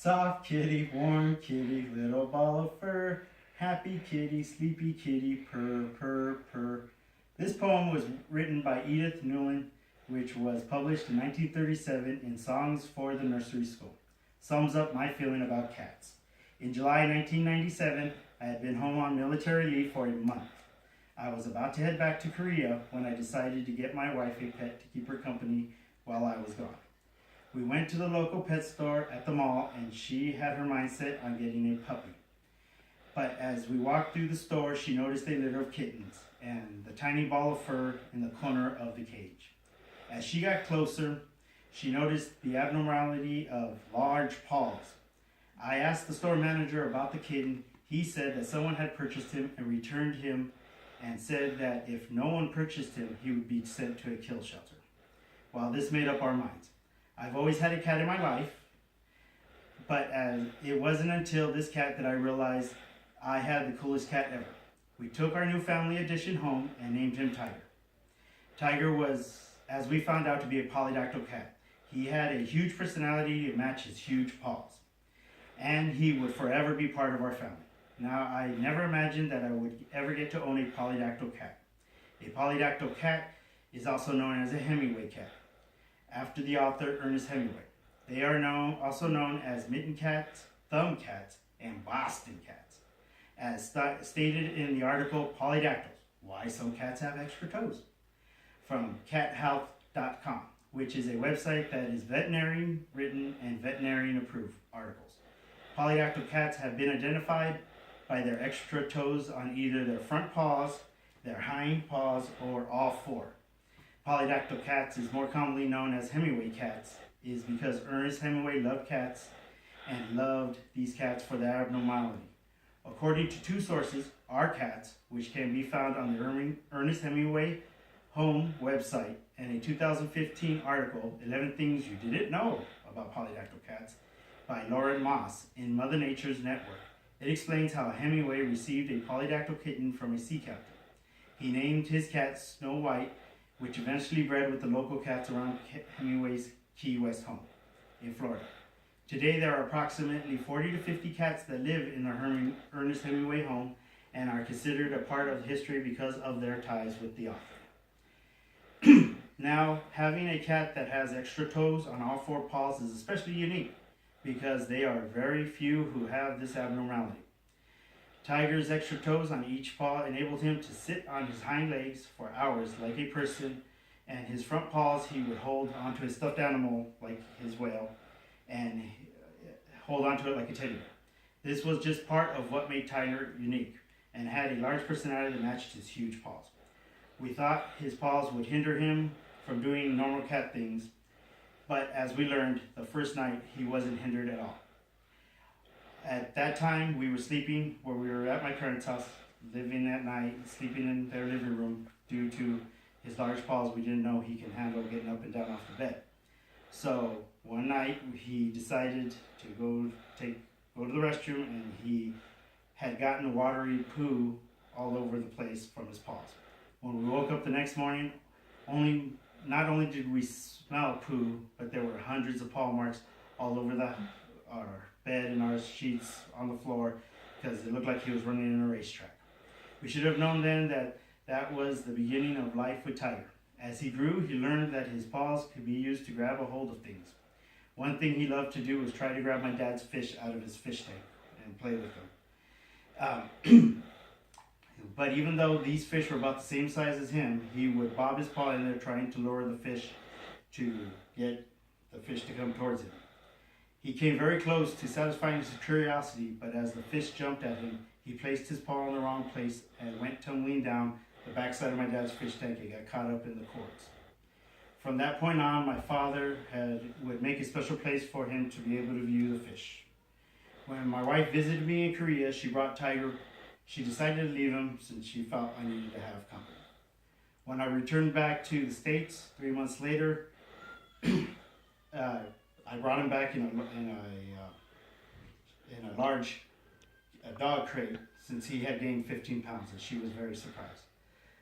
Soft kitty, warm kitty, little ball of fur. Happy kitty, sleepy kitty, purr, purr, purr. This poem was written by Edith Newland, which was published in 1937 in Songs for the Nursery School. Sums up my feeling about cats. In July 1997, I had been home on military leave for a month. I was about to head back to Korea when I decided to get my wife a pet to keep her company while I was gone. We went to the local pet store at the mall, and she had her mind set on getting a puppy. But as we walked through the store, she noticed a litter of kittens and the tiny ball of fur in the corner of the cage. As she got closer, she noticed the abnormality of large paws. I asked the store manager about the kitten. He said that someone had purchased him and returned him, and said that if no one purchased him, he would be sent to a kill shelter. Well, this made up our minds. I've always had a cat in my life, but it wasn't until this cat that I realized I had the coolest cat ever. We took our new family addition home and named him Tiger. Tiger was, as we found out, to be a polydactyl cat. He had a huge personality to match his huge paws, and he would forever be part of our family. Now, I never imagined that I would ever get to own a polydactyl cat. A polydactyl cat is also known as a Hemingway cat, after the author Ernest Hemingway. They are also known as mitten cats, thumb cats, and Boston cats. As stated in the article Polydactyls, Why Some Cats Have Extra Toes, from cathealth.com, which is a website that is veterinarian written and veterinarian approved articles. Polydactyl cats have been identified by their extra toes on either their front paws, their hind paws, or all four. Polydactyl cats is more commonly known as Hemingway cats is because Ernest Hemingway loved cats and loved these cats for their abnormality. According to two sources, Our Cats, which can be found on the Ernest Hemingway Home website, and a 2015 article, 11 Things You Didn't Know About Polydactyl Cats, by Lauren Moss in Mother Nature's Network. It explains how Hemingway received a polydactyl kitten from a sea captain. He named his cat Snow White, which eventually bred with the local cats around Hemingway's Key West home in Florida. Today, there are approximately 40 to 50 cats that live in the Ernest Hemingway home and are considered a part of history because of their ties with the author. Now, having a cat that has extra toes on all four paws is especially unique because they are very few who have this abnormality. Tiger's extra toes on each paw enabled him to sit on his hind legs for hours like a person, and his front paws he would hold onto a stuffed animal like his whale and hold onto it like a teddy bear. This was just part of what made Tiger unique and had a large personality that matched his huge paws. We thought his paws would hinder him from doing normal cat things, but as we learned the first night, he wasn't hindered at all. At that time, we were sleeping where we were at my parents' house, living at night, sleeping in their living room. Due to his large paws, we didn't know he can handle getting up and down off the bed. So one night, he decided to go to the restroom, and he had gotten watery poo all over the place from his paws. When we woke up the next morning, not only did we smell poo, but there were hundreds of paw marks all over our bed and our sheets on the floor because it looked like he was running in a racetrack. We should have known then that was the beginning of life with Tiger. As he grew, he learned that his paws could be used to grab a hold of things. One thing he loved to do was try to grab my dad's fish out of his fish tank and play with them. But even though these fish were about the same size as him, he would bob his paw in there trying to lure the fish to get the fish to come towards him. He came very close to satisfying his curiosity, but as the fish jumped at him, he placed his paw in the wrong place and went tumbling down the backside of my dad's fish tank and got caught up in the cords. From that point on, my father would make a special place for him to be able to view the fish. When my wife visited me in Korea, she brought Tiger. She decided to leave him since she felt I needed to have company. When I returned back to the States 3 months later, I brought him back in a large dog crate since he had gained 15 pounds, and she was very surprised.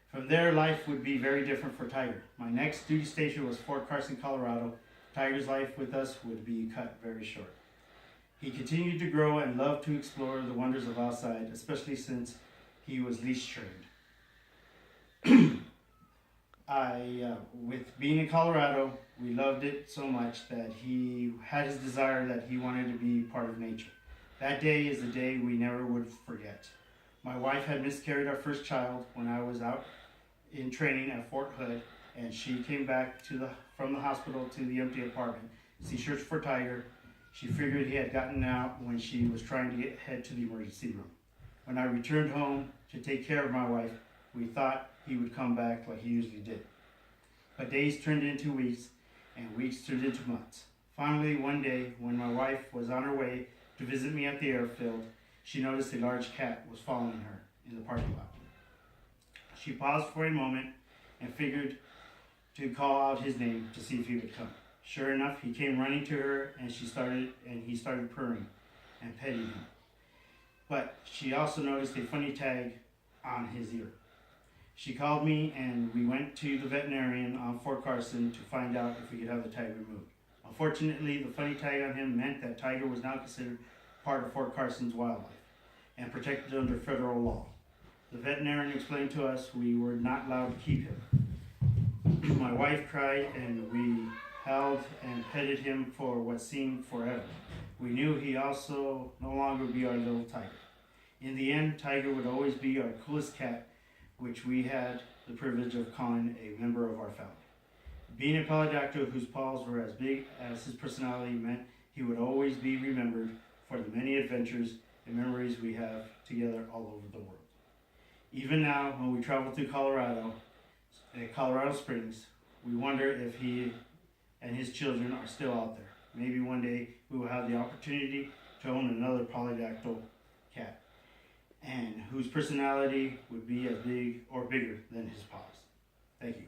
From there, life would be very different for Tiger. My next duty station was Fort Carson, Colorado. Tiger's life with us would be cut very short. He continued to grow and loved to explore the wonders of outside, especially since he was leash trained. With being in Colorado, we loved it so much that he had his desire that he wanted to be part of nature. That day is a day we never would forget. My wife had miscarried our first child when I was out in training at Fort Hood, and she came back from the hospital to the empty apartment. She searched for Tiger. She figured he had gotten out when she was trying to head to the emergency room. When I returned home to take care of my wife, we thought he would come back like he usually did. But days turned into weeks, and weeks turned into months. Finally, one day, when my wife was on her way to visit me at the airfield, she noticed a large cat was following her in the parking lot. She paused for a moment and figured to call out his name to see if he would come. Sure enough, he came running to her, and he started purring and petting him. But she also noticed a funny tag on his ear. She called me, and we went to the veterinarian on Fort Carson to find out if we could have the tag removed. Unfortunately, the funny tag on him meant that Tiger was now considered part of Fort Carson's wildlife and protected under federal law. The veterinarian explained to us we were not allowed to keep him. My wife cried, and we held and petted him for what seemed forever. We knew he also no longer would be our little Tiger. In the end, Tiger would always be our coolest cat, which we had the privilege of calling a member of our family. Being a polydactyl whose paws were as big as his personality meant he would always be remembered for the many adventures and memories we have together all over the world. Even now, when we travel to Colorado Springs, we wonder if he and his children are still out there. Maybe one day we will have the opportunity to own another polydactyl cat, and whose personality would be as big or bigger than his paws. Thank you.